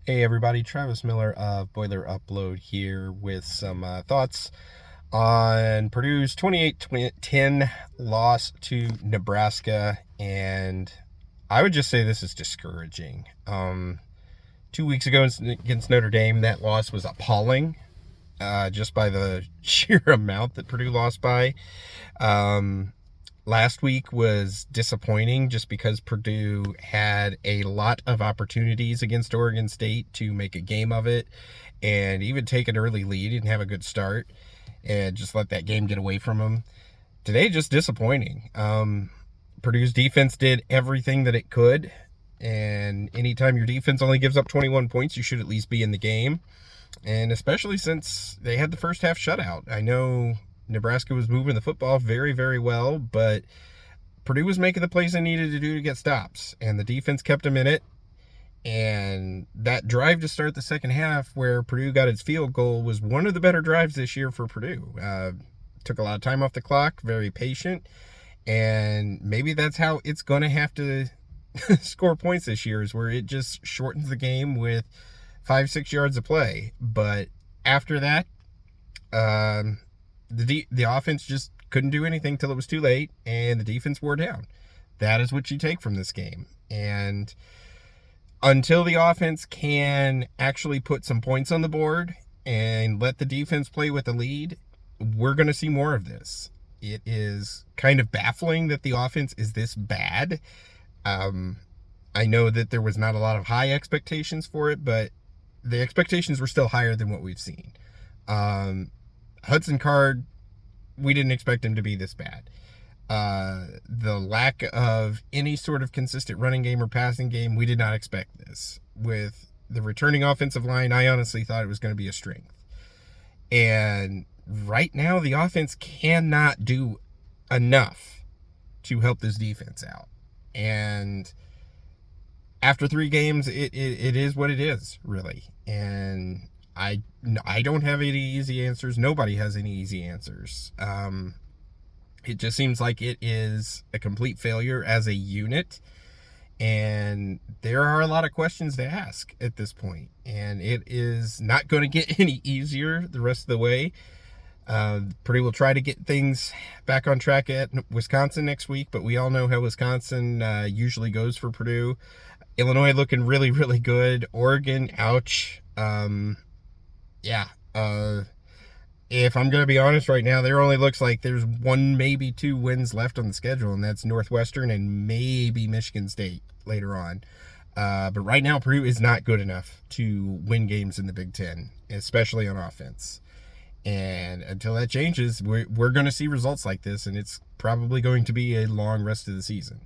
Hey everybody, Travis Miller of Boiler Upload here with some thoughts on Purdue's 28-10 loss to Nebraska, and I would just say this is discouraging. 2 weeks ago against Notre Dame, that loss was appalling, just by the sheer amount that Purdue lost by. Um, Last week was disappointing just because Purdue had a lot of opportunities against Oregon State to make a game of it and even take an early lead and have a good start and just let that game get away from them. Today, just disappointing. Purdue's defense did everything that it could, and anytime your defense only gives up 21 points, you should at least be in the game. And especially since they had the first half shutout. I know Nebraska was moving the football very, very well, but Purdue was making the plays they needed to do to get stops, and the defense kept them in it. And that drive to start the second half, where Purdue got its field goal, was one of the better drives this year for Purdue. Took a lot of time off the clock, very patient, and maybe that's how it's going to have to score points this year, is where it just shortens the game with 5-6 yards of play. But after that, the offense just couldn't do anything till it was too late, and the defense wore down. That is what you take from this game. And until the offense can actually put some points on the board and let the defense play with the lead, we're going to see more of this. It is kind of baffling that the offense is this bad. I know that there was not a lot of high expectations for it, but the expectations were still higher than what we've seen. Hudson Card, we didn't expect him to be this bad. The lack of any sort of consistent running game or passing game, we did not expect this. With the returning offensive line, I honestly thought it was going to be a strength. And right now, the offense cannot do enough to help this defense out. And after 3 games, it is what it is, really. And I don't have any easy answers. Nobody has any easy answers. It just seems like it is a complete failure as a unit, and there are a lot of questions to ask at this point, and it is not going to get any easier the rest of the way. Purdue will try to get things back on track at Wisconsin next week, but we all know how Wisconsin usually goes for Purdue. Illinois looking really, really good. Oregon, ouch. Yeah. If I'm going to be honest right now, there only looks like there's 1, maybe 2 wins left on the schedule, and that's Northwestern and maybe Michigan State later on. But right now, Purdue is not good enough to win games in the Big Ten, especially on offense. And until that changes, we're going to see results like this, and it's probably going to be a long rest of the season.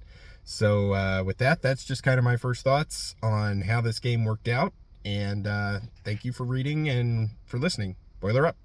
So with that, that's just kind of my first thoughts on how this game worked out. And thank you for reading and for listening. Boiler up.